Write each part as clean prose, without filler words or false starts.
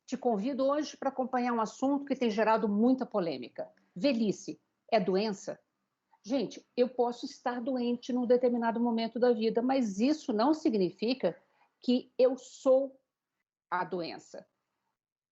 Te convido hoje para acompanhar um assunto que tem gerado muita polêmica. Velhice é doença? Gente, eu posso estar doente num determinado momento da vida, mas isso não significa que eu sou a doença.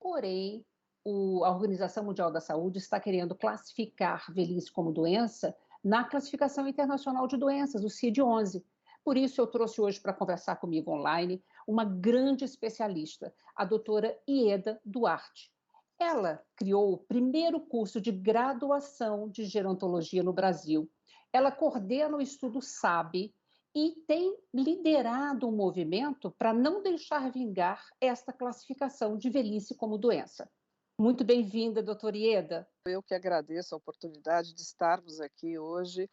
Porém, a Organização Mundial da Saúde está querendo classificar velhice como doença na Classificação Internacional de Doenças, o CID-11. Por isso, eu trouxe hoje para conversar comigo online uma grande especialista, a doutora Ieda Duarte. Ela criou o primeiro curso de graduação de gerontologia no Brasil. Ela coordena o estudo SABE e tem liderado um movimento para não deixar vingar esta classificação de velhice como doença. Muito bem-vinda, doutora Ieda. Eu que agradeço a oportunidade de estarmos aqui hoje,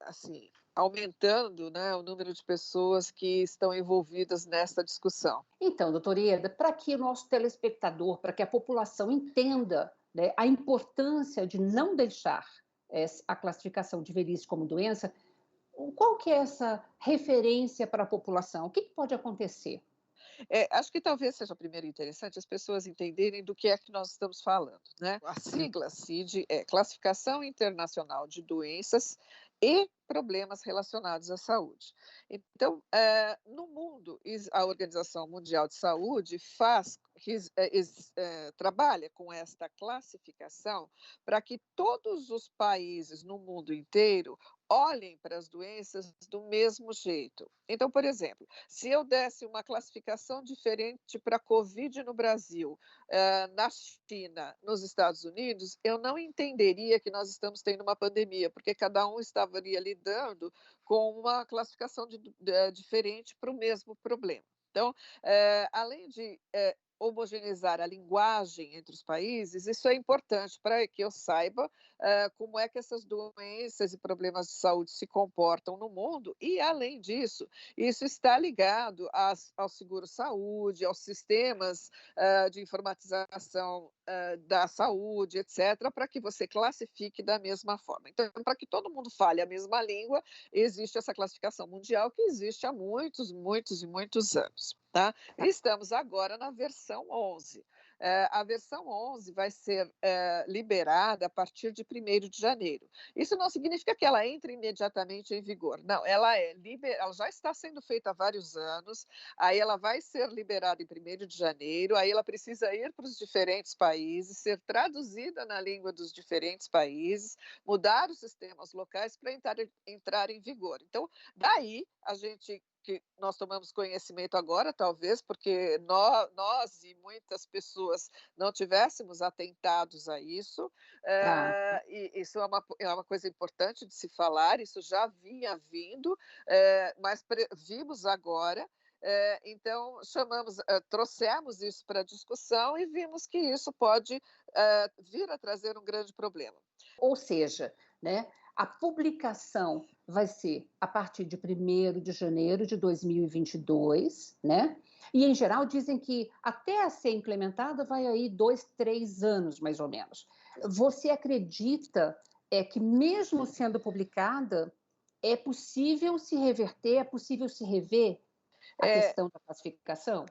assim, aumentando, né, o número de pessoas que estão envolvidas nessa discussão. Então, doutora Ieda, para que o nosso telespectador, para que a população entenda, né, a importância de não deixar a classificação de velhice como doença, qual que é essa referência para a população? O que pode acontecer? Acho que talvez seja primeiro interessante as pessoas entenderem do que é que nós estamos falando, né. A sigla CID é Classificação Internacional de Doenças e Problemas Relacionados à Saúde. Então, no mundo, a Organização Mundial de Saúde trabalha com esta classificação para que todos os países no mundo inteiro olhem para as doenças do mesmo jeito. Então, por exemplo, se eu desse uma classificação diferente para a Covid no Brasil, na China, nos Estados Unidos, eu não entenderia que nós estamos tendo uma pandemia, porque cada um estaria lidando com uma classificação diferente para o mesmo problema. Então, além de homogeneizar a linguagem entre os países, isso é importante para que eu saiba como é que essas doenças e problemas de saúde se comportam no mundo e, além disso, isso está ligado ao seguro-saúde, aos sistemas de informatização da saúde, etc., para que você classifique da mesma forma. Então, para que todo mundo fale a mesma língua, existe essa classificação mundial que existe há muitos, muitos e muitos anos. Tá? Estamos agora na versão 11. A versão 11 vai ser liberada a partir de 1º de janeiro. Isso não significa que ela entre imediatamente em vigor. Não, ela já está sendo feita há vários anos, aí ela vai ser liberada em 1º de janeiro, aí ela precisa ir para os diferentes países, ser traduzida na língua dos diferentes países, mudar os sistemas locais para entrar em vigor. Então, daí a gente que nós tomamos conhecimento agora, talvez, porque nós e muitas pessoas não tivéssemos atentados a isso, Tá. e isso é uma coisa importante de se falar, isso já vinha vindo, mas vimos agora, então trouxemos isso para a discussão e vimos que isso pode vir a trazer um grande problema. Ou seja, né, a publicação vai ser a partir de 1º de janeiro de 2022, né? E, em geral, dizem que até ser implementada vai aí 2, 3 anos, mais ou menos. Você acredita que, mesmo sendo publicada, é possível se reverter, é possível se rever a É, questão da classificação?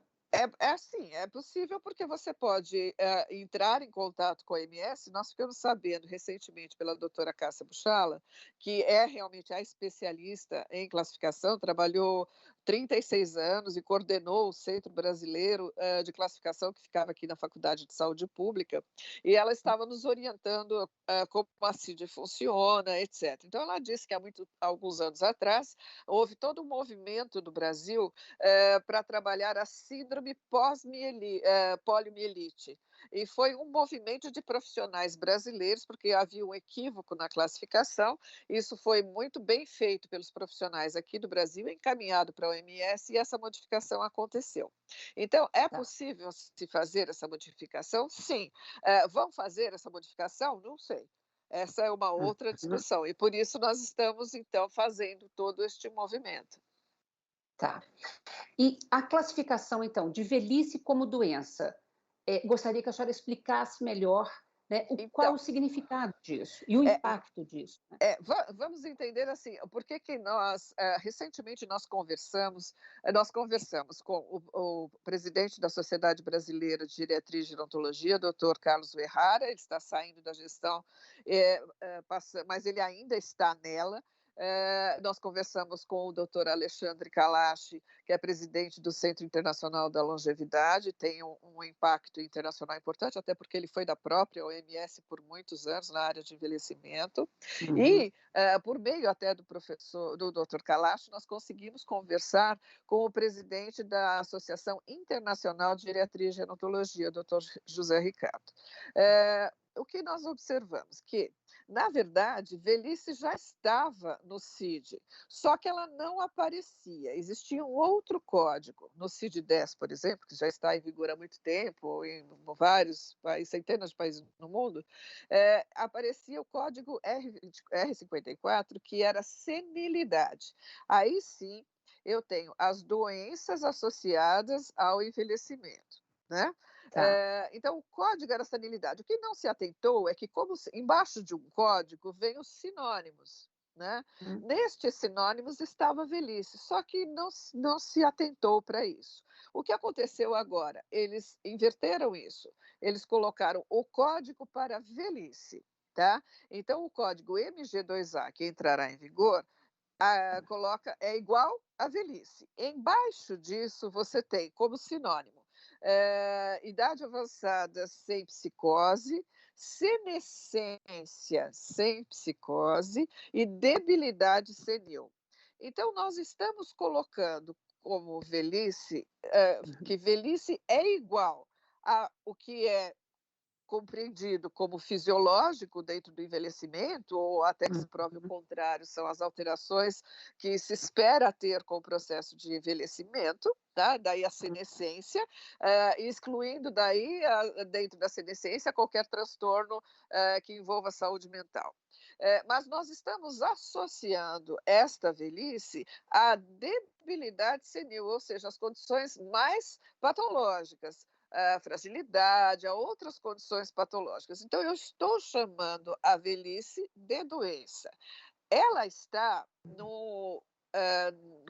É assim, é possível porque você pode, entrar em contato com a OMS. Nós ficamos sabendo recentemente pela doutora Cássia Buchala, que é realmente a especialista em classificação, trabalhou 36 anos e coordenou o Centro Brasileiro, de Classificação, que ficava aqui na Faculdade de Saúde Pública, e ela estava nos orientando, como a CID funciona, etc. Então ela disse que há alguns anos atrás, houve todo um movimento no Brasil para trabalhar a síndrome poliomielite. E foi um movimento de profissionais brasileiros, porque havia um equívoco na classificação. Isso foi muito bem feito pelos profissionais aqui do Brasil, encaminhado para a OMS, e essa modificação aconteceu. Então, é Tá. possível se fazer essa modificação? Sim. Vão fazer essa modificação? Não sei. Essa é uma outra Uhum. discussão, e por isso nós estamos, então, fazendo todo este movimento. Tá. E a classificação, então, de velhice como doença, gostaria que a senhora explicasse melhor né? Qual Então, o significado disso e o é, impacto disso, né? vamos entender assim, por que que nós, recentemente nós conversamos com o presidente da Sociedade Brasileira de Geriatria e Gerontologia, doutor Carlos Verrara. Ele está saindo da gestão, mas ele ainda está nela. Nós conversamos com o doutor Alexandre Kalash, que é presidente do Centro Internacional da Longevidade, tem um impacto internacional importante, até porque ele foi da própria OMS por muitos anos na área de envelhecimento. Uhum. E, por meio até do Dr. Kalash, nós conseguimos conversar com o presidente da Associação Internacional de Geriatria e Gerontologia, Dr. José Ricardo. O que nós observamos? Que, na verdade, velhice já estava no CID, só que ela não aparecia. Existia um outro código, no CID-10, por exemplo, que já está em vigor há muito tempo, em vários países, centenas de países no mundo. Aparecia o código R54, que era senilidade. Aí sim, eu tenho as doenças associadas ao envelhecimento, né? Tá. Então, o código era senilidade. O que não se atentou é que, como embaixo de um código, vem os sinônimos, né? Hum. Nestes sinônimos estava velhice, só que não se atentou para isso. O que aconteceu agora? Eles inverteram isso. Eles colocaram o código para velhice, tá? Então, o código MG2A, que entrará em vigor, é igual à velhice. Embaixo disso, você tem como sinônimo idade avançada sem psicose, senescência sem psicose e debilidade senil. Então, nós estamos colocando como velhice, Uhum. que velhice é igual a o que é compreendido como fisiológico dentro do envelhecimento, ou até que se prove o Uhum. contrário, são as alterações que se espera ter com o processo de envelhecimento, tá? Daí a senescência, excluindo daí, dentro da senescência, qualquer transtorno que envolva a saúde mental. Mas nós estamos associando esta velhice à debilidade senil, ou seja, as condições mais patológicas, a fragilidade, a outras condições patológicas. Então, eu estou chamando a velhice de doença. Ela está no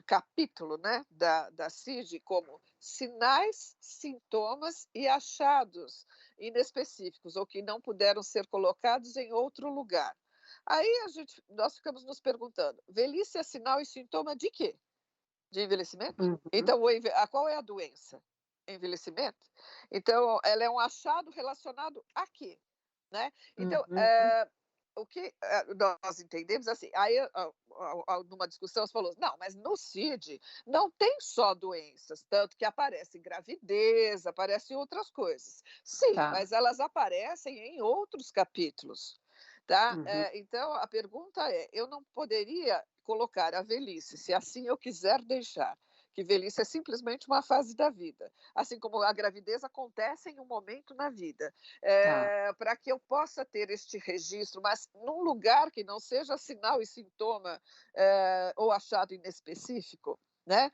capítulo, né, da CID como sinais, sintomas e achados inespecíficos, ou que não puderam ser colocados em outro lugar. Aí nós ficamos nos perguntando, velhice é sinal e sintoma de quê? De envelhecimento? Uhum. Então, qual é a doença? Envelhecimento? Então, ela é um achado relacionado a quê? Né? Então, Uhum. o que nós entendemos assim, aí numa discussão você falou, não, mas no CID não tem só doenças, tanto que aparece gravidez, aparecem outras coisas. Sim, Tá. mas elas aparecem em outros capítulos, tá? Uhum. Então, a pergunta é, eu não poderia colocar a velhice, se assim eu quiser deixar, que velhice é simplesmente uma fase da vida, assim como a gravidez acontece em um momento na vida, Tá. para que eu possa ter este registro, mas num lugar que não seja sinal e sintoma ou achado inespecífico. Né?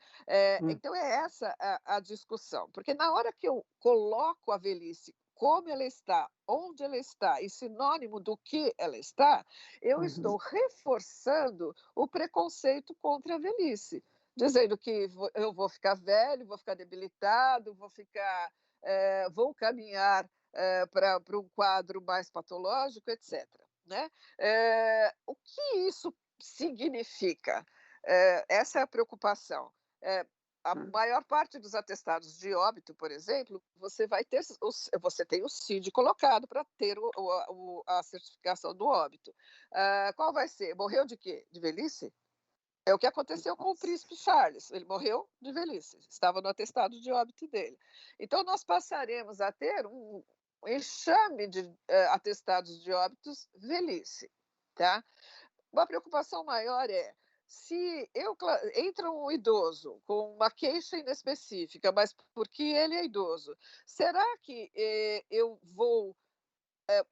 Hum. Então, é essa a discussão, porque na hora que eu coloco a velhice como ela está, onde ela está e sinônimo do que ela está, eu Uhum. estou reforçando o preconceito contra a velhice, dizendo que eu vou ficar velho, vou ficar debilitado, vou caminhar para um quadro mais patológico, etc. Né? O que isso significa? Essa é a preocupação. A Hum. maior parte dos atestados de óbito, por exemplo, você tem o CID colocado para ter a certificação do óbito. Qual vai ser? Morreu de quê? De velhice? É o que aconteceu com o Nossa. príncipe Charles. Ele morreu de velhice, estava no atestado de óbito dele. Então, nós passaremos a ter um enxame de atestados de óbitos velhice. Tá? Uma preocupação maior é se entra um idoso com uma queixa inespecífica, mas porque ele é idoso, será que eu vou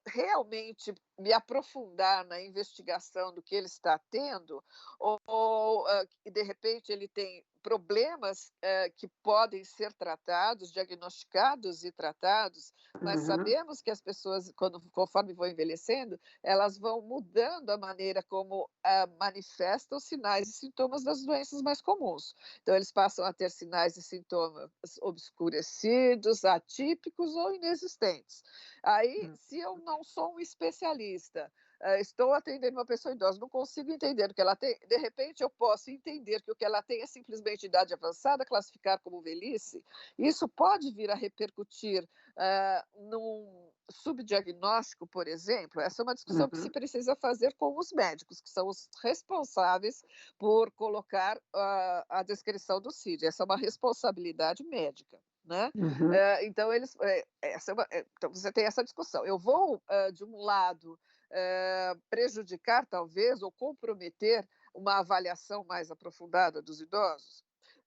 realmente me aprofundar na investigação do que ele está tendo, ou de repente ele tem problemas que podem ser tratados, diagnosticados e tratados, mas Uhum. sabemos que as pessoas, conforme vão envelhecendo, elas vão mudando a maneira como manifestam os sinais e sintomas das doenças mais comuns. Então, eles passam a ter sinais e sintomas obscurecidos, atípicos ou inexistentes. Aí, Hum. se eu não sou um especialista, estou atendendo uma pessoa idosa, não consigo entender o que ela tem, de repente eu posso entender que o que ela tem é simplesmente idade avançada, classificar como velhice. Isso pode vir a repercutir num subdiagnóstico, por exemplo. Essa é uma discussão que se Uhum. precisa fazer com os médicos, que são os responsáveis por colocar a descrição do CID. Essa é uma responsabilidade médica. Né? Uhum. Então, então você tem essa discussão. Eu vou, de um lado, prejudicar, talvez, ou comprometer uma avaliação mais aprofundada dos idosos?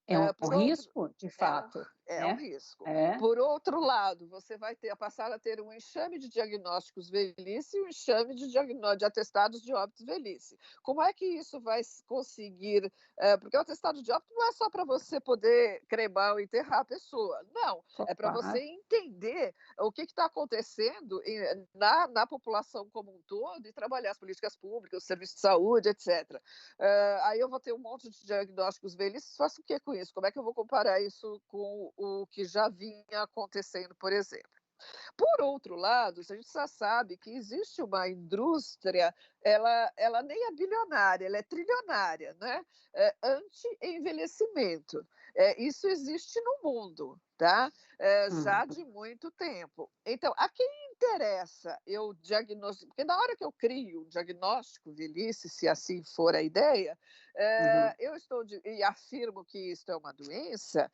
É um Por outro, risco, de é um, fato, é um né? risco. É. Por outro lado, você vai passar a ter um enxame de diagnósticos velhice e um enxame de atestados de óbitos velhice. Como é que isso vai conseguir? Porque o atestado de óbito não é só para você poder cremar ou enterrar a pessoa, não. É para você Claro. entender o que está acontecendo na população como um todo e trabalhar as políticas públicas, o serviço de saúde, etc. Aí eu vou ter um monte de diagnósticos velhices, faço o que com isso? Como é que eu vou comparar isso com o que já vinha acontecendo, por exemplo? Por outro lado, a gente já sabe que existe uma indústria, ela nem é bilionária, ela é trilionária, né? Anti-envelhecimento. Isso existe no mundo, tá? Já Uhum. de muito tempo. Então, a quem interessa eu diagnosticar? Porque na hora que eu crio um diagnóstico velhice, se assim for a ideia, Uhum. eu estou e afirmo que isso é uma doença,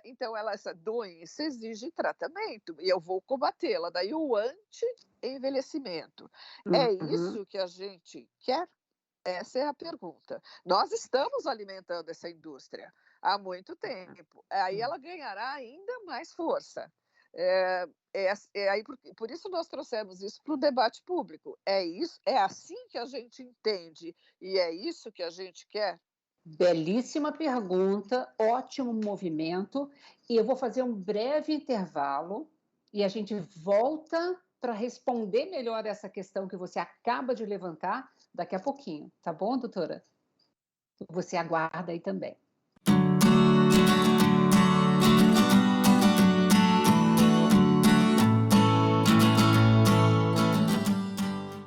então essa doença exige tratamento e eu vou combatê-la. Daí o anti-envelhecimento. É Uhum. isso que a gente quer? Essa é a pergunta. Nós estamos alimentando essa indústria há muito tempo. Aí Uhum. ela ganhará ainda mais força. Aí por isso nós trouxemos isso para o debate público. É isso, é assim que a gente entende e é isso que a gente quer? Belíssima pergunta, ótimo movimento. E eu vou fazer um breve intervalo e a gente volta para responder melhor essa questão que você acaba de levantar daqui a pouquinho, tá bom, doutora? Você aguarda aí também.